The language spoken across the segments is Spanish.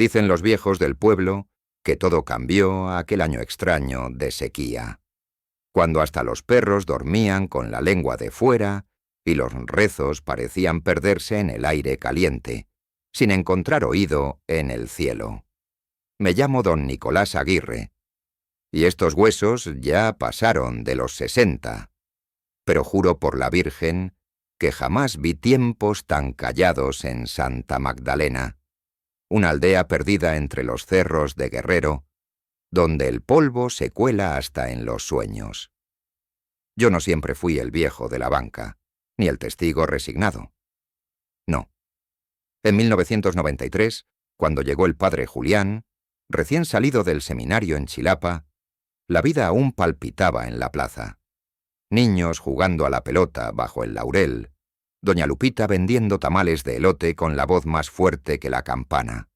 Dicen los viejos del pueblo que todo cambió aquel año extraño de sequía, cuando hasta los perros dormían con la lengua de fuera y los rezos parecían perderse en el aire caliente, sin encontrar oído en el cielo. Me llamo don Nicolás Aguirre, y estos huesos ya pasaron de los 60, pero juro por la Virgen que jamás vi tiempos tan callados en Santa Magdalena, una aldea perdida entre los cerros de Guerrero, donde el polvo se cuela hasta en los sueños. Yo no siempre fui el viejo de la banca, ni el testigo resignado. No. En 1993, cuando llegó el padre Julián, recién salido del seminario en Chilapa, la vida aún palpitaba en la plaza. Niños jugando a la pelota bajo el laurel, doña Lupita vendiendo tamales de elote con la voz más fuerte que la campana,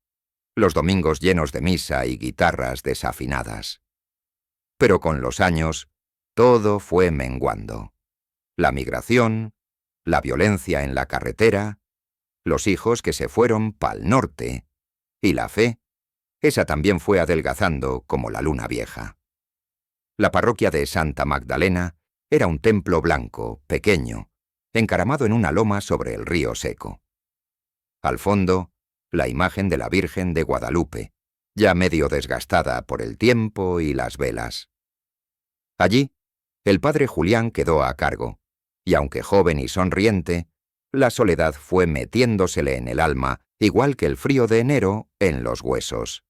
los domingos llenos de misa y guitarras desafinadas. Pero con los años, todo fue menguando. La migración, la violencia en la carretera, los hijos que se fueron pa'l norte, y la fe, esa también fue adelgazando como la luna vieja. La parroquia de Santa Magdalena era un templo blanco, pequeño, encaramado en una loma sobre el río seco. Al fondo, la imagen de la Virgen de Guadalupe, ya medio desgastada por el tiempo y las velas. Allí, el padre Julián quedó a cargo, y aunque joven y sonriente, la soledad fue metiéndosele en el alma, igual que el frío de enero en los huesos.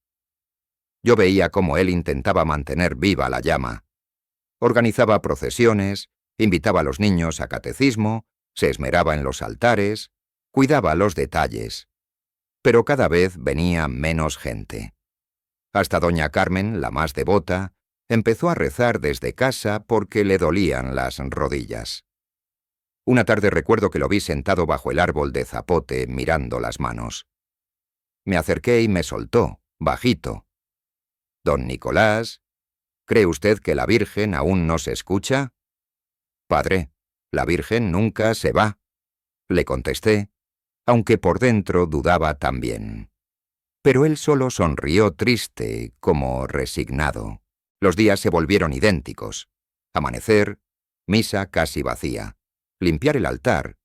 Yo veía cómo él intentaba mantener viva la llama. Organizaba procesiones, invitaba a los niños a catecismo, se esmeraba en los altares, cuidaba los detalles. Pero cada vez venía menos gente. Hasta doña Carmen, la más devota, empezó a rezar desde casa porque le dolían las rodillas. Una tarde recuerdo que lo vi sentado bajo el árbol de zapote mirando las manos. Me acerqué y me soltó, bajito. «Don Nicolás, ¿cree usted que la Virgen aún no se escucha?» «Padre, la Virgen nunca se va», le contesté, aunque por dentro dudaba también. Pero él solo sonrió triste, como resignado. Los días se volvieron idénticos. Amanecer, misa casi vacía, limpiar el altar,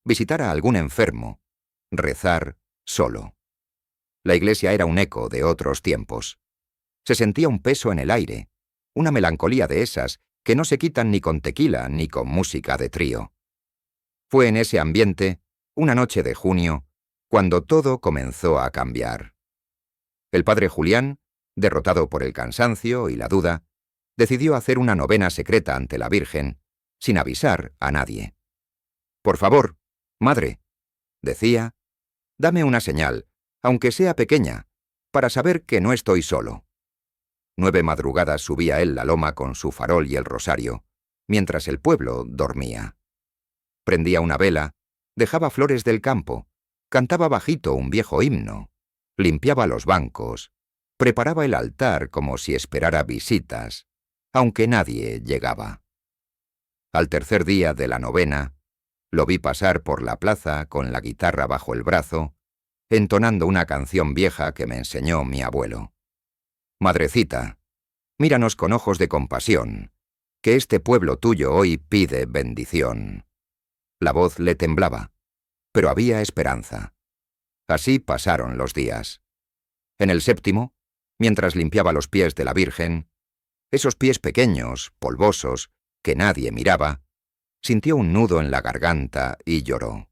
visitar a algún enfermo, rezar solo. La iglesia era un eco de otros tiempos. Se sentía un peso en el aire, una melancolía de esas que no se quitan ni con tequila ni con música de trío. Fue en ese ambiente, una noche de junio, cuando todo comenzó a cambiar. El padre Julián, derrotado por el cansancio y la duda, decidió hacer una novena secreta ante la Virgen, sin avisar a nadie. «Por favor, madre», decía, «dame una señal, aunque sea pequeña, para saber que no estoy solo». 9 madrugadas subía él la loma con su farol y el rosario, mientras el pueblo dormía. Prendía una vela, dejaba flores del campo, cantaba bajito un viejo himno, limpiaba los bancos, preparaba el altar como si esperara visitas, aunque nadie llegaba. Al tercer día de la novena, lo vi pasar por la plaza con la guitarra bajo el brazo, entonando una canción vieja que me enseñó mi abuelo. «Madrecita, míranos con ojos de compasión, que este pueblo tuyo hoy pide bendición». La voz le temblaba, pero había esperanza. Así pasaron los días. En el 7º, mientras limpiaba los pies de la Virgen, esos pies pequeños, polvosos, que nadie miraba, sintió un nudo en la garganta y lloró.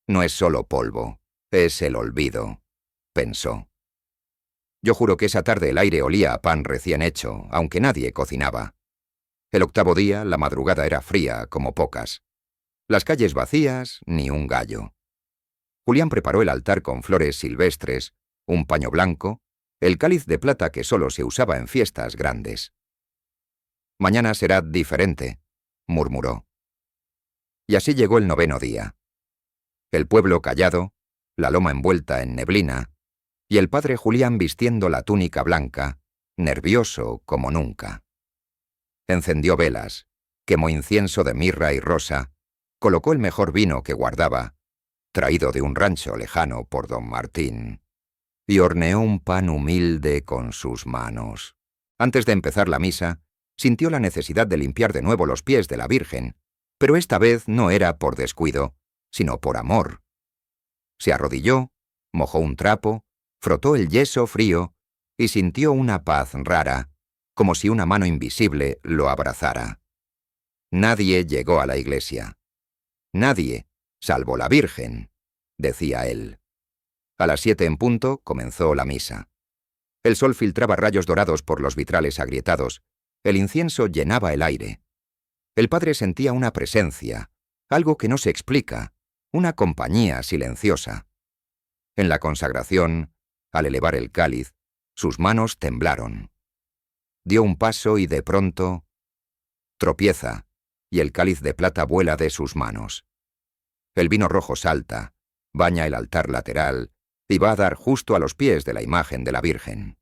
«No es solo polvo, es el olvido», pensó. Yo juro que esa tarde el aire olía a pan recién hecho, aunque nadie cocinaba. El 8º día la madrugada era fría como pocas. Las calles vacías, ni un gallo. Julián preparó el altar con flores silvestres, un paño blanco, el cáliz de plata que solo se usaba en fiestas grandes. «Mañana será diferente», murmuró. Y así llegó el 9º día. El pueblo callado, la loma envuelta en neblina, y el padre Julián vistiendo la túnica blanca, nervioso como nunca. Encendió velas, quemó incienso de mirra y rosa, colocó el mejor vino que guardaba, traído de un rancho lejano por don Martín. y horneó un pan humilde con sus manos. Antes de empezar la misa, sintió la necesidad de limpiar de nuevo los pies de la Virgen, pero esta vez no era por descuido, sino por amor. Se arrodilló, mojó un trapo, frotó el yeso frío y sintió una paz rara, como si una mano invisible lo abrazara. Nadie llegó a la iglesia. Nadie, salvo la Virgen, decía él. A las 7 en punto comenzó la misa. El sol filtraba rayos dorados por los vitrales agrietados. El incienso llenaba el aire. El padre sentía una presencia, algo que no se explica, una compañía silenciosa. En la consagración, al elevar el cáliz, sus manos temblaron. Dio un paso y de pronto tropieza, y el cáliz de plata vuela de sus manos. El vino rojo salta, baña el altar lateral y va a dar justo a los pies de la imagen de la Virgen.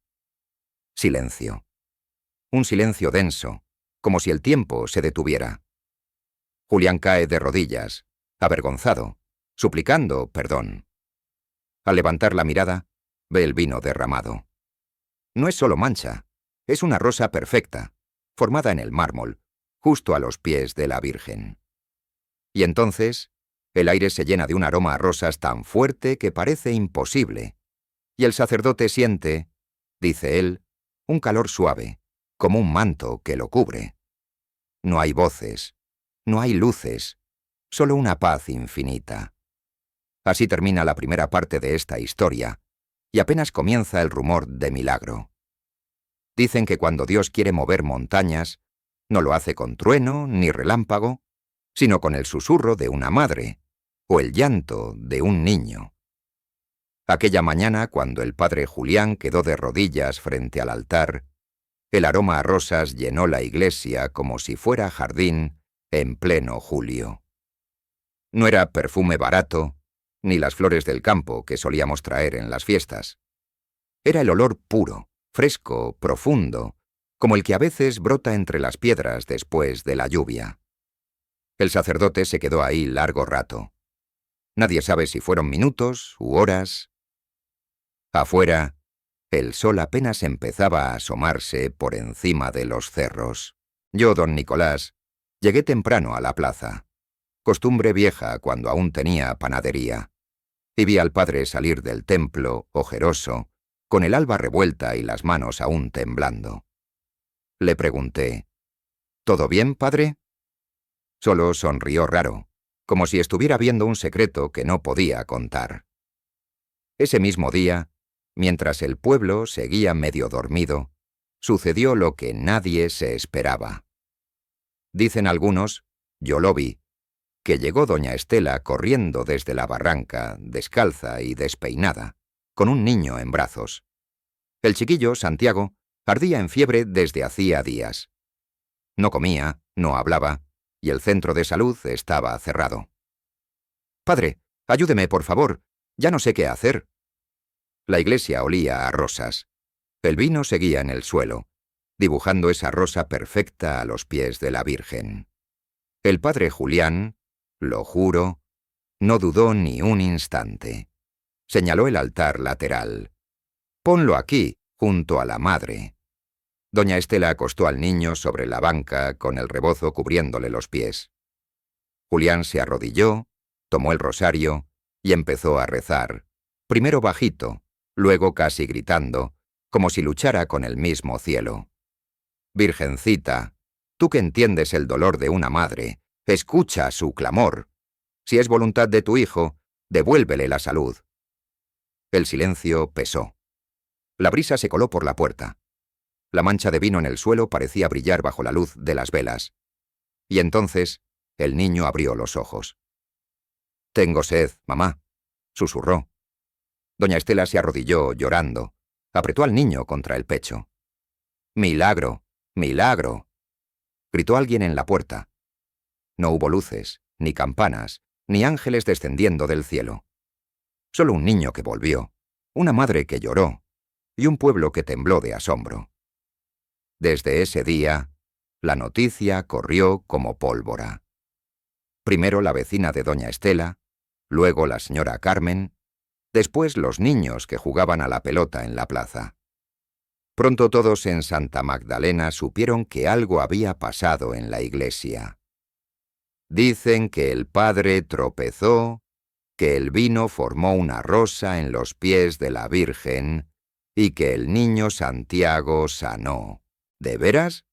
Silencio. Un silencio denso, como si el tiempo se detuviera. Julián cae de rodillas, avergonzado, suplicando perdón. Al levantar la mirada, ve el vino derramado. No es solo mancha, es una rosa perfecta, formada en el mármol, justo a los pies de la Virgen. Y entonces, el aire se llena de un aroma a rosas tan fuerte que parece imposible, y el sacerdote siente, dice él, un calor suave, como un manto que lo cubre. No hay voces, no hay luces, solo una paz infinita. Así termina la primera parte de esta historia, y apenas comienza el rumor de milagro. Dicen que cuando Dios quiere mover montañas, no lo hace con trueno ni relámpago, sino con el susurro de una madre, o el llanto de un niño. Aquella mañana, cuando el padre Julián quedó de rodillas frente al altar, el aroma a rosas llenó la iglesia como si fuera jardín en pleno julio. No era perfume barato, ni las flores del campo que solíamos traer en las fiestas. Era el olor puro, fresco, profundo, como el que a veces brota entre las piedras después de la lluvia. El sacerdote se quedó ahí largo rato. Nadie sabe si fueron minutos u horas. Afuera, el sol apenas empezaba a asomarse por encima de los cerros. Yo, don Nicolás, llegué temprano a la plaza, costumbre vieja cuando aún tenía panadería, y vi al padre salir del templo, ojeroso, con el alba revuelta y las manos aún temblando. Le pregunté, ¿todo bien, padre? Solo sonrió raro, como si estuviera viendo un secreto que no podía contar. Ese mismo día, mientras el pueblo seguía medio dormido, sucedió lo que nadie se esperaba. Dicen algunos, yo lo vi, que llegó doña Estela corriendo desde la barranca, descalza y despeinada, con un niño en brazos. El chiquillo, Santiago, ardía en fiebre desde hacía días. No comía, no hablaba, y el centro de salud estaba cerrado. «Padre, ayúdeme, por favor, ya no sé qué hacer». La iglesia olía a rosas. El vino seguía en el suelo, dibujando esa rosa perfecta a los pies de la Virgen. El padre Julián, lo juro, no dudó ni un instante. Señaló el altar lateral. «Ponlo aquí, junto a la madre». Doña Estela acostó al niño sobre la banca con el rebozo cubriéndole los pies. Julián se arrodilló, tomó el rosario y empezó a rezar, primero bajito, luego casi gritando, como si luchara con el mismo cielo. «Virgencita, tú que entiendes el dolor de una madre, escucha su clamor. Si es voluntad de tu hijo, devuélvele la salud». El silencio pesó. La brisa se coló por la puerta. La mancha de vino en el suelo parecía brillar bajo la luz de las velas. Y entonces el niño abrió los ojos. «Tengo sed, mamá», susurró. Doña Estela se arrodilló, llorando. Apretó al niño contra el pecho. «¡Milagro! ¡Milagro!», gritó alguien en la puerta. No hubo luces, ni campanas, ni ángeles descendiendo del cielo. Solo un niño que volvió, una madre que lloró, y un pueblo que tembló de asombro. Desde ese día, la noticia corrió como pólvora. Primero la vecina de doña Estela, luego la señora Carmen, Después los niños que jugaban a la pelota en la plaza. Pronto todos en Santa Magdalena supieron que algo había pasado en la iglesia. Dicen que el padre tropezó, que el vino formó una rosa en los pies de la Virgen y que el niño Santiago sanó. ¿De veras?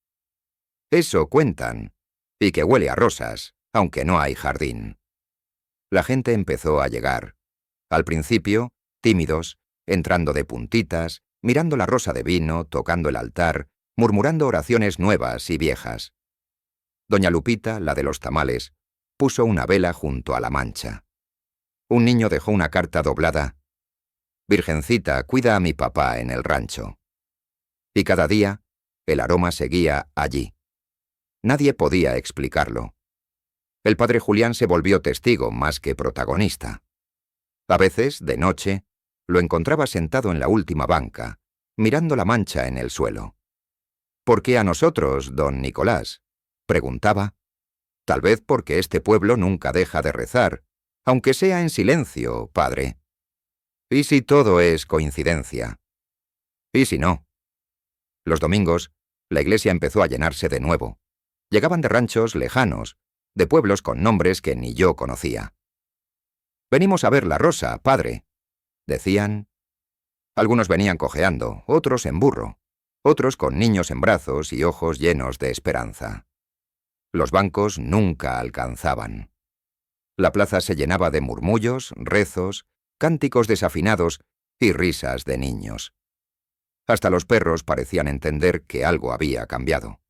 Eso cuentan, y que huele a rosas, aunque no hay jardín. La gente empezó a llegar. Al principio, tímidos, entrando de puntitas, mirando la rosa de vino, tocando el altar, murmurando oraciones nuevas y viejas. Doña Lupita, la de los tamales, puso una vela junto a la mancha. Un niño dejó una carta doblada: «Virgencita, cuida a mi papá en el rancho». Y cada día, el aroma seguía allí. Nadie podía explicarlo. El padre Julián se volvió testigo más que protagonista. A veces, de noche, lo encontraba sentado en la última banca, mirando la mancha en el suelo. «¿Por qué a nosotros, don Nicolás?», preguntaba. «Tal vez porque este pueblo nunca deja de rezar, aunque sea en silencio, padre. ¿Y si todo es coincidencia? ¿Y si no?». Los domingos, la iglesia empezó a llenarse de nuevo. Llegaban de ranchos lejanos, de pueblos con nombres que ni yo conocía. «Venimos a ver la rosa, padre», decían. Algunos venían cojeando, otros en burro, otros con niños en brazos y ojos llenos de esperanza. Los bancos nunca alcanzaban. La plaza se llenaba de murmullos, rezos, cánticos desafinados y risas de niños. Hasta los perros parecían entender que algo había cambiado.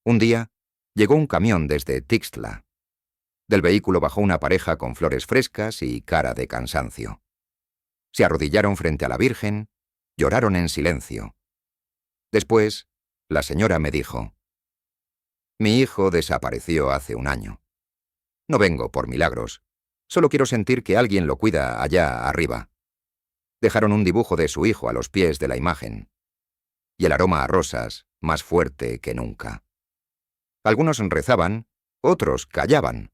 Un día, llegó un camión desde Tixtla. Del vehículo bajó una pareja con flores frescas y cara de cansancio. Se arrodillaron frente a la Virgen, lloraron en silencio. Después, la señora me dijo: «Mi hijo desapareció hace un año. No vengo por milagros, solo quiero sentir que alguien lo cuida allá arriba». Dejaron un dibujo de su hijo a los pies de la imagen, y el aroma a rosas más fuerte que nunca. Algunos rezaban, otros callaban.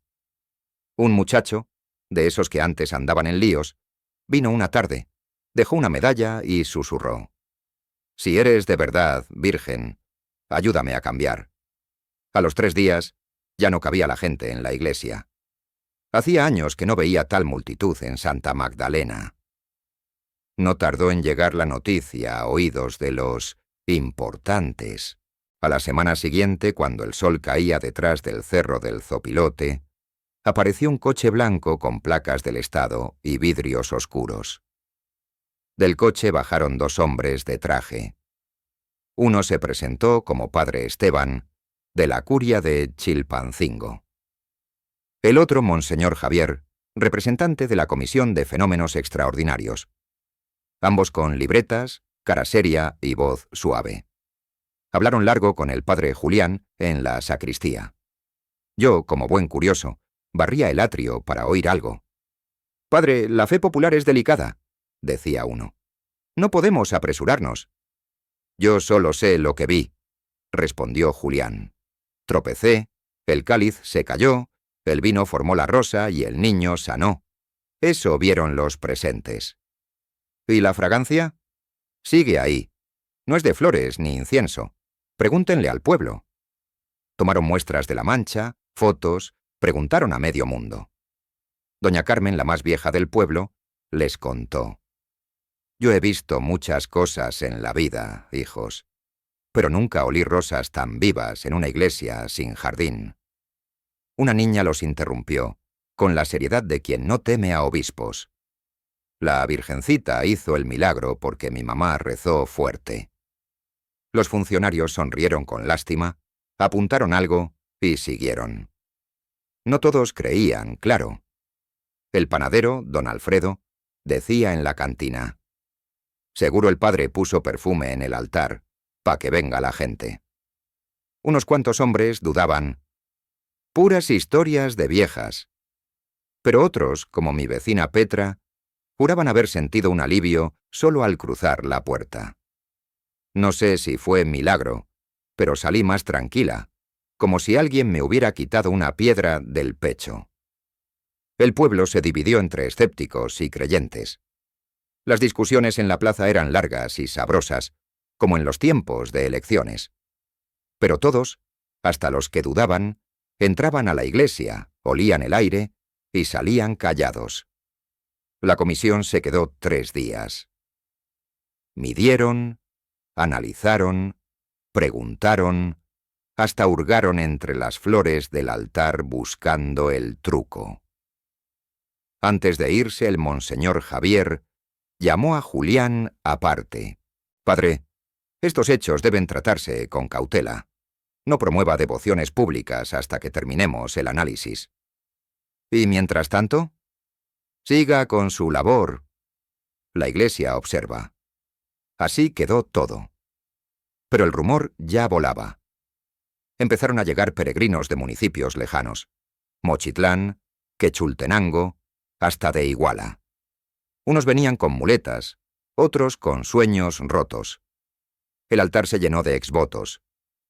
Un muchacho, de esos que antes andaban en líos, vino una tarde, dejó una medalla y susurró: «Si eres de verdad, Virgen, ayúdame a cambiar». A los 3 días, ya no cabía la gente en la iglesia. Hacía años que no veía tal multitud en Santa Magdalena. No tardó en llegar la noticia a oídos de los importantes. A la semana siguiente, cuando el sol caía detrás del cerro del Zopilote, apareció un coche blanco con placas del Estado y vidrios oscuros. Del coche bajaron 2 hombres de traje. Uno se presentó como padre Esteban, de la curia de Chilpancingo. El otro, Monseñor Javier, representante de la Comisión de Fenómenos Extraordinarios. Ambos con libretas, cara seria y voz suave. Hablaron largo con el padre Julián en la sacristía. Yo, como buen curioso, barría el atrio para oír algo. «Padre, la fe popular es delicada», decía uno. «No podemos apresurarnos». «Yo solo sé lo que vi», respondió Julián. «Tropecé, el cáliz se cayó, el vino formó la rosa y el niño sanó. Eso vieron los presentes». «¿Y la fragancia?» «Sigue ahí. No es de flores ni incienso. Pregúntenle al pueblo». Tomaron muestras de la mancha, fotos, preguntaron a medio mundo. Doña Carmen, la más vieja del pueblo, les contó: «Yo he visto muchas cosas en la vida, hijos, pero nunca olí rosas tan vivas en una iglesia sin jardín». Una niña los interrumpió, con la seriedad de quien no teme a obispos: «La Virgencita hizo el milagro porque mi mamá rezó fuerte». Los funcionarios sonrieron con lástima, apuntaron algo y siguieron. No todos creían, claro. El panadero, don Alfredo, decía en la cantina: «Seguro el padre puso perfume en el altar, pa' que venga la gente». Unos cuantos hombres dudaban: «Puras historias de viejas». Pero otros, como mi vecina Petra, juraban haber sentido un alivio solo al cruzar la puerta. No sé si fue milagro, pero salí más tranquila, como si alguien me hubiera quitado una piedra del pecho. El pueblo se dividió entre escépticos y creyentes. Las discusiones en la plaza eran largas y sabrosas, como en los tiempos de elecciones. Pero todos, hasta los que dudaban, entraban a la iglesia, olían el aire y salían callados. La comisión se quedó 3 días. Midieron, analizaron, preguntaron, hasta hurgaron entre las flores del altar buscando el truco. Antes de irse, el monseñor Javier llamó a Julián aparte. «Padre, estos hechos deben tratarse con cautela. No promueva devociones públicas hasta que terminemos el análisis. Y mientras tanto, siga con su labor. La Iglesia observa». Así quedó todo. Pero el rumor ya volaba. Empezaron a llegar peregrinos de municipios lejanos: Mochitlán, Quechultenango, hasta de Iguala. Unos venían con muletas, otros con sueños rotos. El altar se llenó de exvotos: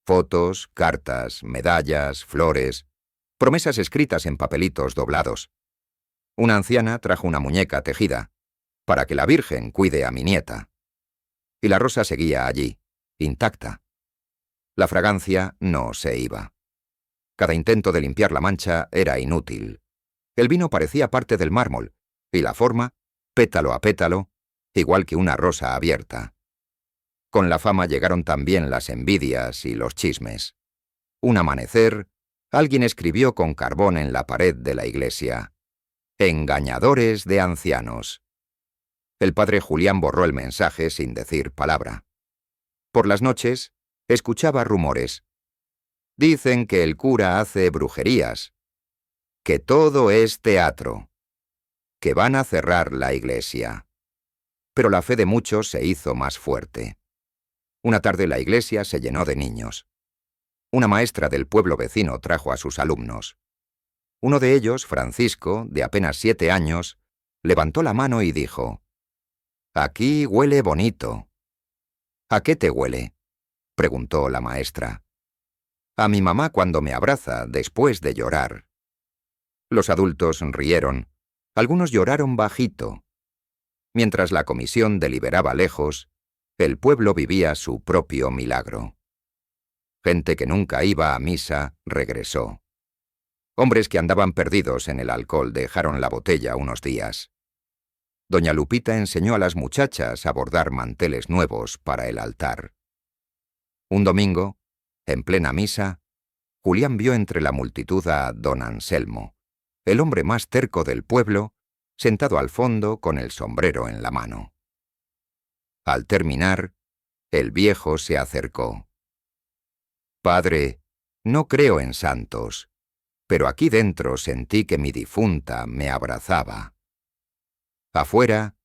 fotos, cartas, medallas, flores, promesas escritas en papelitos doblados. Una anciana trajo una muñeca tejida, para que la Virgen cuide a mi nieta. Y la rosa seguía allí, intacta. La fragancia no se iba. Cada intento de limpiar la mancha era inútil. El vino parecía parte del mármol, y la forma, pétalo a pétalo, igual que una rosa abierta. Con la fama llegaron también las envidias y los chismes. Un amanecer, alguien escribió con carbón en la pared de la iglesia: «Engañadores de ancianos». El padre Julián borró el mensaje sin decir palabra. Por las noches, escuchaba rumores. Dicen que el cura hace brujerías, que todo es teatro, que van a cerrar la iglesia. Pero la fe de muchos se hizo más fuerte. Una tarde la iglesia se llenó de niños. Una maestra del pueblo vecino trajo a sus alumnos. Uno de ellos, Francisco, de apenas 7 años, levantó la mano y dijo: «Aquí huele bonito». «¿A qué te huele?», preguntó la maestra. «A mi mamá cuando me abraza después de llorar». Los adultos rieron. Algunos lloraron bajito. Mientras la comisión deliberaba lejos, el pueblo vivía su propio milagro. Gente que nunca iba a misa regresó. Hombres que andaban perdidos en el alcohol dejaron la botella unos días. Doña Lupita enseñó a las muchachas a bordar manteles nuevos para el altar. Un domingo, en plena misa, Julián vio entre la multitud a don Anselmo, el hombre más terco del pueblo, sentado al fondo con el sombrero en la mano. Al terminar, el viejo se acercó. «Padre, no creo en santos, pero aquí dentro sentí que mi difunta me abrazaba». Afuera,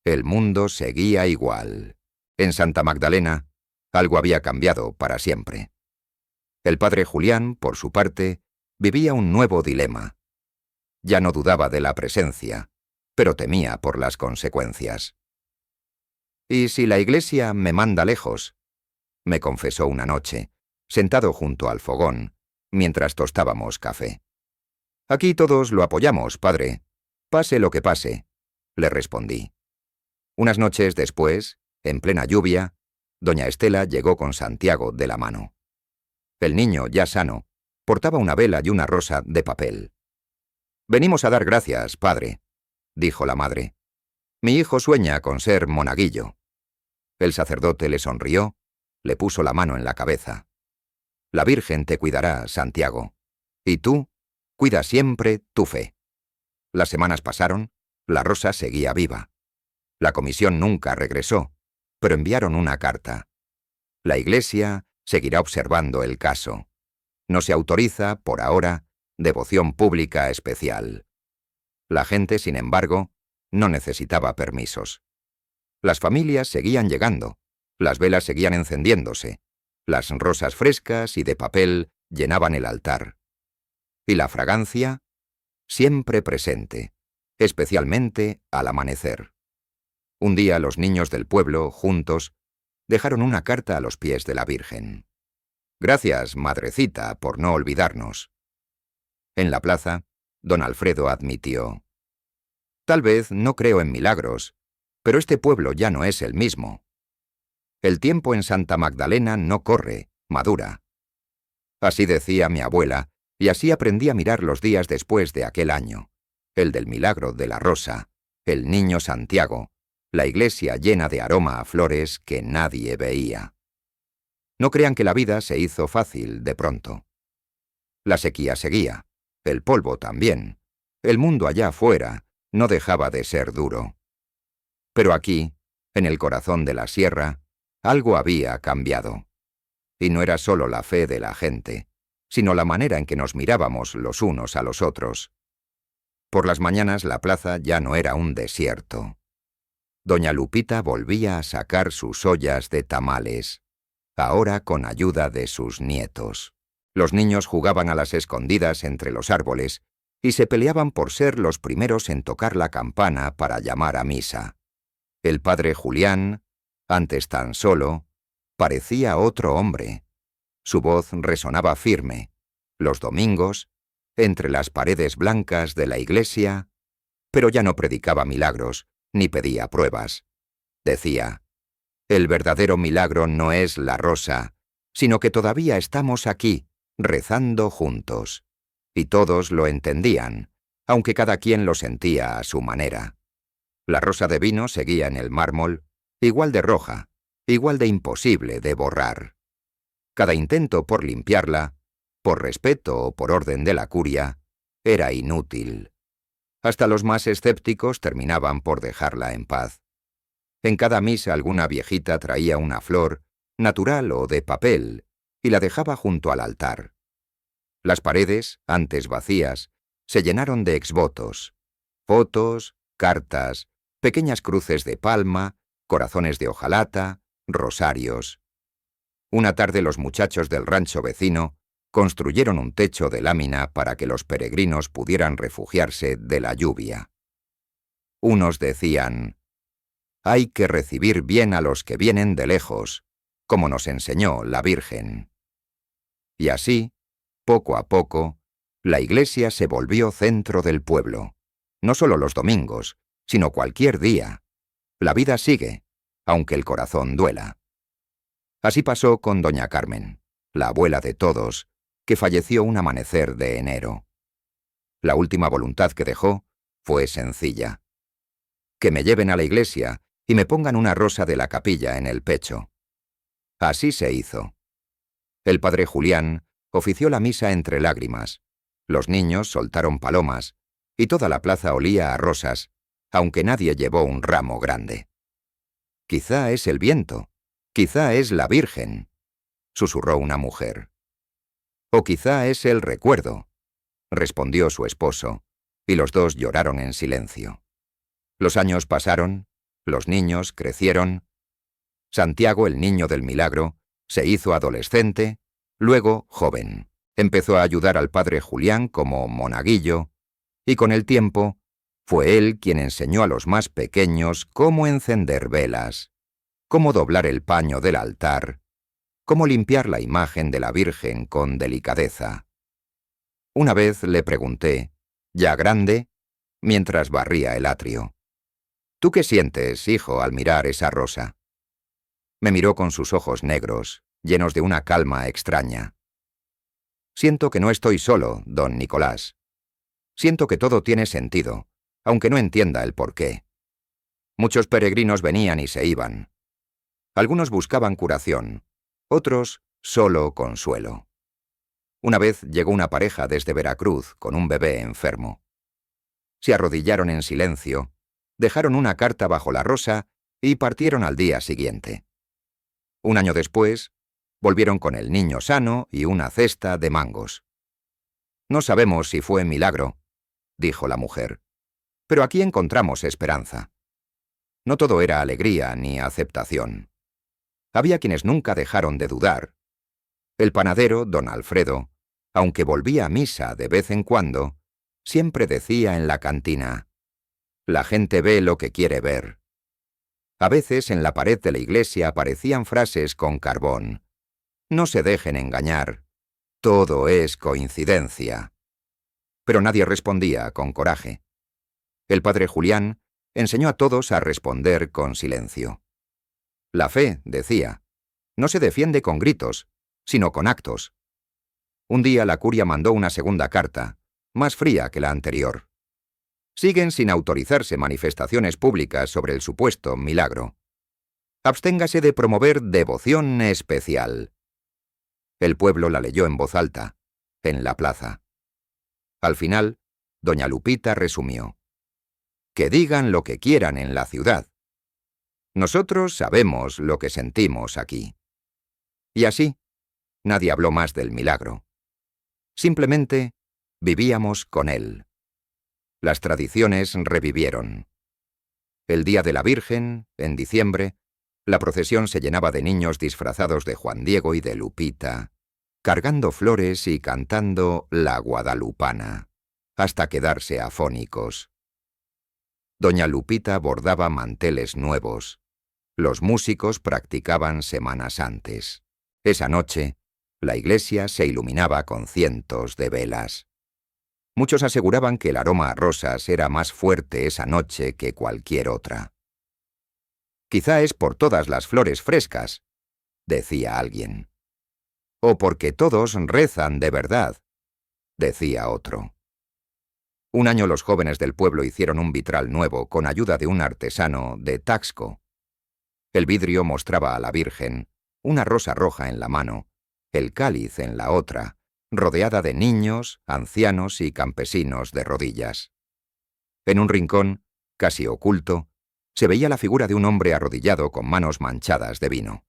el mundo seguía igual. En Santa Magdalena, algo había cambiado para siempre. El padre Julián, por su parte, vivía un nuevo dilema. Ya no dudaba de la presencia, pero temía por las consecuencias. «¿Y si la iglesia me manda lejos?», me confesó una noche, sentado junto al fogón, mientras tostábamos café. «Aquí todos lo apoyamos, padre. Pase lo que pase», le respondí. Unas noches después, en plena lluvia, doña Estela llegó con Santiago de la mano. El niño, ya sano, portaba una vela y una rosa de papel. «Venimos a dar gracias, padre», dijo la madre. «Mi hijo sueña con ser monaguillo». El sacerdote le sonrió, le puso la mano en la cabeza. «La Virgen te cuidará, Santiago. Y tú, cuida siempre tu fe». Las semanas pasaron, la rosa seguía viva. La comisión nunca regresó, pero enviaron una carta. La Iglesia seguirá observando el caso. No se autoriza, por ahora, devoción pública especial. La gente, sin embargo, no necesitaba permisos. Las familias seguían llegando, las velas seguían encendiéndose, las rosas frescas y de papel llenaban el altar. Y la fragancia, siempre presente, especialmente al amanecer. Un día los niños del pueblo, juntos, dejaron una carta a los pies de la Virgen. «Gracias, madrecita, por no olvidarnos». En la plaza, don Alfredo admitió: «Tal vez no creo en milagros, Pero este pueblo ya no es el mismo. El tiempo en Santa Magdalena no corre, madura. Así decía mi abuela, y así aprendí a mirar los días después de aquel año. El del milagro de la rosa, el niño Santiago, la iglesia llena de aroma a flores que nadie veía. No crean que la vida se hizo fácil de pronto. La sequía seguía, el polvo también. El mundo allá afuera no dejaba de ser duro. Pero aquí, en el corazón de la sierra, algo había cambiado. Y no era solo la fe de la gente, sino la manera en que nos mirábamos los unos a los otros. Por las mañanas la plaza ya no era un desierto. Doña Lupita volvía a sacar sus ollas de tamales, ahora con ayuda de sus nietos. Los niños jugaban a las escondidas entre los árboles y se peleaban por ser los primeros en tocar la campana para llamar a misa. El padre Julián, antes tan solo, parecía otro hombre. Su voz resonaba firme. Los domingos, entre las paredes blancas de la iglesia, pero ya no predicaba milagros, ni pedía pruebas. Decía: el verdadero milagro no es la rosa, sino que todavía estamos aquí, rezando juntos. Y todos lo entendían, aunque cada quien lo sentía a su manera. La rosa de vino seguía en el mármol, igual de roja, igual de imposible de borrar. Cada intento por limpiarla, por respeto o por orden de la curia, era inútil. Hasta los más escépticos terminaban por dejarla en paz. En cada misa alguna viejita traía una flor, natural o de papel, y la dejaba junto al altar. Las paredes, antes vacías, se llenaron de exvotos, fotos, cartas, pequeñas cruces de palma, corazones de hojalata, rosarios. Una tarde los muchachos del rancho vecino construyeron un techo de lámina para que los peregrinos pudieran refugiarse de la lluvia. Unos decían: hay que recibir bien a los que vienen de lejos, como nos enseñó la Virgen. Y así, poco a poco, la iglesia se volvió centro del pueblo, no solo los domingos, sino cualquier día. La vida sigue, aunque el corazón duela. Así pasó con doña Carmen, la abuela de todos, que falleció un amanecer de enero. La última voluntad que dejó fue sencilla: que me lleven a la iglesia y me pongan una rosa de la capilla en el pecho. Así se hizo. El padre Julián ofició la misa entre lágrimas, los niños soltaron palomas, y toda la plaza olía a rosas, aunque nadie llevó un ramo grande. «Quizá es el viento, quizá es la Virgen», susurró una mujer. «O quizá es el recuerdo», respondió su esposo, y los dos lloraron en silencio. Los años pasaron, los niños crecieron. Santiago, el niño del milagro, se hizo adolescente, luego joven. Empezó a ayudar al padre Julián como monaguillo, y con el tiempo fue él quien enseñó a los más pequeños cómo encender velas, cómo doblar el paño del altar, cómo limpiar la imagen de la Virgen con delicadeza. Una vez le pregunté, ya grande, mientras barría el atrio: «¿Tú qué sientes, hijo, al mirar esa rosa?» Me miró con sus ojos negros, llenos de una calma extraña. «Siento que no estoy solo, don Nicolás. Siento que todo tiene sentido, aunque no entienda el porqué. Muchos peregrinos venían y se iban. Algunos buscaban curación, otros solo consuelo. Una vez llegó una pareja desde Veracruz con un bebé enfermo. Se arrodillaron en silencio, dejaron una carta bajo la rosa y partieron al día siguiente. Un año después, volvieron con el niño sano y una cesta de mangos. «No sabemos si fue milagro», dijo la mujer, «pero aquí encontramos esperanza». No todo era alegría ni aceptación. Había quienes nunca dejaron de dudar. El panadero, don Alfredo, aunque volvía a misa de vez en cuando, siempre decía en la cantina: «La gente ve lo que quiere ver». A veces en la pared de la iglesia aparecían frases con carbón: «No se dejen engañar, todo es coincidencia». Pero nadie respondía con coraje. El padre Julián enseñó a todos a responder con silencio. La fe, decía, no se defiende con gritos, sino con actos. Un día la curia mandó una segunda carta, más fría que la anterior. Siguen sin autorizarse manifestaciones públicas sobre el supuesto milagro. Absténgase de promover devoción especial. El pueblo la leyó en voz alta, en la plaza. Al final, doña Lupita resumió: que digan lo que quieran en la ciudad. Nosotros sabemos lo que sentimos aquí. Y así, nadie habló más del milagro. Simplemente vivíamos con él. Las tradiciones revivieron. El día de la Virgen, en diciembre, la procesión se llenaba de niños disfrazados de Juan Diego y de Lupita, cargando flores y cantando La Guadalupana, hasta quedarse afónicos. Doña Lupita bordaba manteles nuevos. Los músicos practicaban semanas antes. Esa noche, la iglesia se iluminaba con cientos de velas. Muchos aseguraban que el aroma a rosas era más fuerte esa noche que cualquier otra. Quizá es por todas las flores frescas, decía alguien. O porque todos rezan de verdad, decía otro. Un año los jóvenes del pueblo hicieron un vitral nuevo con ayuda de un artesano de Taxco. El vidrio mostraba a la Virgen, una rosa roja en la mano, el cáliz en la otra, rodeada de niños, ancianos y campesinos de rodillas. En un rincón, casi oculto, se veía la figura de un hombre arrodillado con manos manchadas de vino.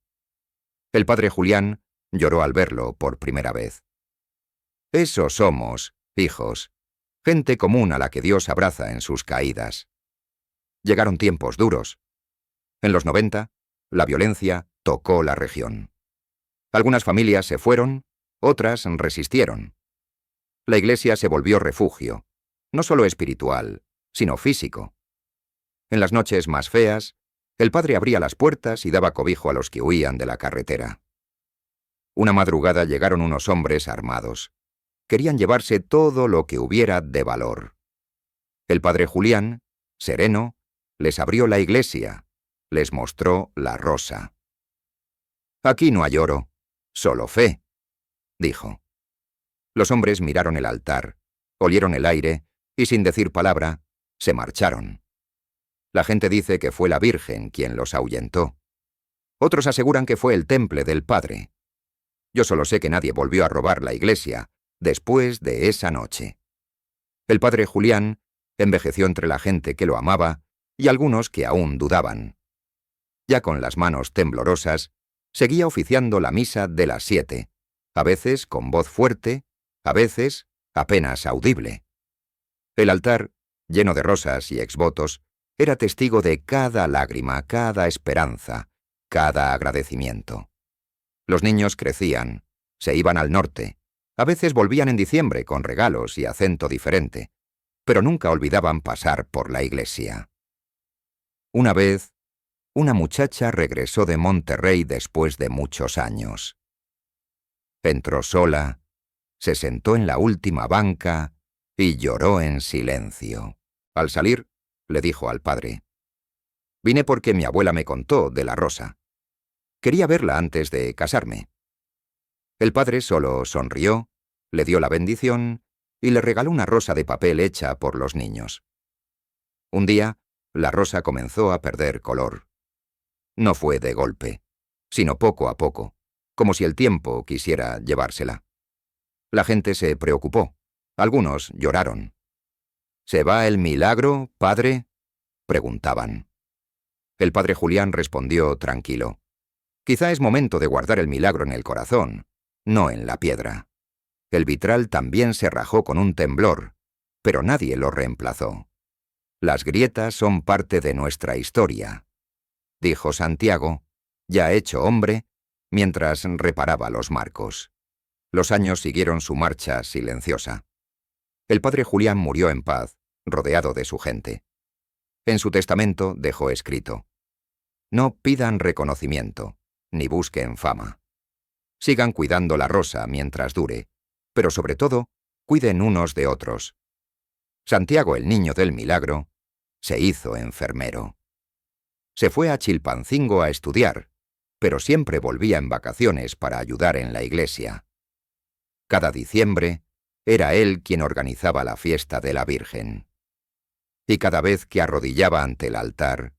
El padre Julián lloró al verlo por primera vez. Eso somos, hijos, gente común a la que Dios abraza en sus caídas. Llegaron tiempos duros. En los 90, la violencia tocó la región. Algunas familias se fueron, otras resistieron. La iglesia se volvió refugio, no solo espiritual, sino físico. En las noches más feas, el padre abría las puertas y daba cobijo a los que huían de la carretera. Una madrugada llegaron unos hombres armados. Querían llevarse todo lo que hubiera de valor. El padre Julián, sereno, les abrió la iglesia, les mostró la rosa. Aquí no hay oro, solo fe, dijo. Los hombres miraron el altar, olieron el aire y sin decir palabra, se marcharon. La gente dice que fue la Virgen quien los ahuyentó. Otros aseguran que fue el temple del padre. Yo solo sé que nadie volvió a robar la iglesia después de esa noche. El padre Julián envejeció entre la gente que lo amaba y algunos que aún dudaban. Ya con las manos temblorosas, seguía oficiando la misa de las 7, a veces con voz fuerte, a veces apenas audible. El altar, lleno de rosas y exvotos, era testigo de cada lágrima, cada esperanza, cada agradecimiento. Los niños crecían, se iban al norte, a veces volvían en diciembre con regalos y acento diferente, pero nunca olvidaban pasar por la iglesia. Una vez, una muchacha regresó de Monterrey después de muchos años. Entró sola, se sentó en la última banca y lloró en silencio. Al salir, le dijo al padre: «Vine porque mi abuela me contó de la rosa. Quería verla antes de casarme». El padre solo sonrió, le dio la bendición y le regaló una rosa de papel hecha por los niños. Un día, la rosa comenzó a perder color. No fue de golpe, sino poco a poco, como si el tiempo quisiera llevársela. La gente se preocupó, algunos lloraron. «¿Se va el milagro, padre?», preguntaban. El padre Julián respondió tranquilo: «Quizá es momento de guardar el milagro en el corazón, no en la piedra». El vitral también se rajó con un temblor, pero nadie lo reemplazó. «Las grietas son parte de nuestra historia», dijo Santiago, ya hecho hombre, mientras reparaba los marcos. Los años siguieron su marcha silenciosa. El padre Julián murió en paz, rodeado de su gente. En su testamento dejó escrito: «No pidan reconocimiento, ni busquen fama. Sigan cuidando la rosa mientras dure, pero sobre todo, cuiden unos de otros. Santiago, el niño del milagro, Se hizo enfermero. Se fue a Chilpancingo a estudiar, pero siempre volvía en vacaciones para ayudar en la iglesia. Cada diciembre era él quien organizaba la fiesta de la Virgen. Y cada vez que arrodillaba ante el altar,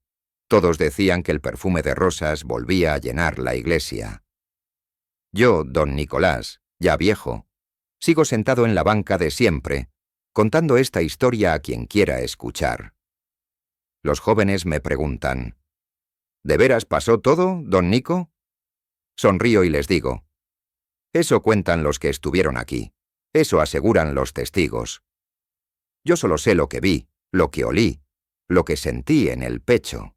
todos decían que el perfume de rosas volvía a llenar la iglesia. Yo, don Nicolás, ya viejo, sigo sentado en la banca de siempre, contando esta historia a quien quiera escuchar. Los jóvenes me preguntan, ¿de veras pasó todo, don Nico? Sonrío y les digo, eso cuentan los que estuvieron aquí, eso aseguran los testigos. Yo solo sé lo que vi, lo que olí, lo que sentí en el pecho.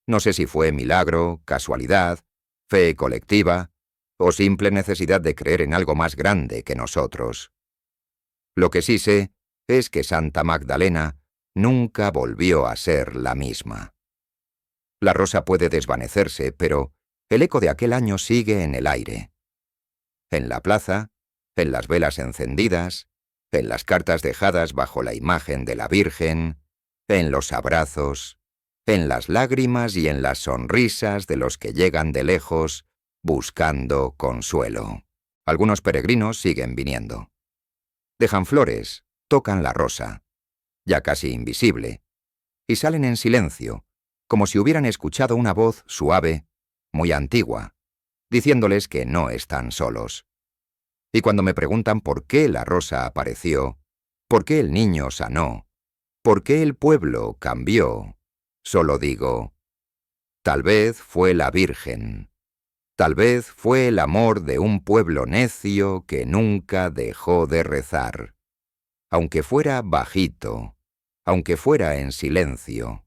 No sé si fue milagro, casualidad, fe colectiva o simple necesidad de creer en algo más grande que nosotros. Lo que sí sé es que Santa Magdalena nunca volvió a ser la misma. La rosa puede desvanecerse, pero el eco de aquel año sigue en el aire. En la plaza, en las velas encendidas, en las cartas dejadas bajo la imagen de la Virgen, en los abrazos, en las lágrimas y en las sonrisas de los que llegan de lejos buscando consuelo. Algunos peregrinos siguen viniendo. Dejan flores, tocan la rosa, ya casi invisible, y salen en silencio, como si hubieran escuchado una voz suave, muy antigua, diciéndoles que no están solos. Y cuando me preguntan por qué la rosa apareció, por qué el niño sanó, por qué el pueblo cambió, solo digo, tal vez fue la Virgen, tal vez fue el amor de un pueblo necio que nunca dejó de rezar, aunque fuera bajito, aunque fuera en silencio.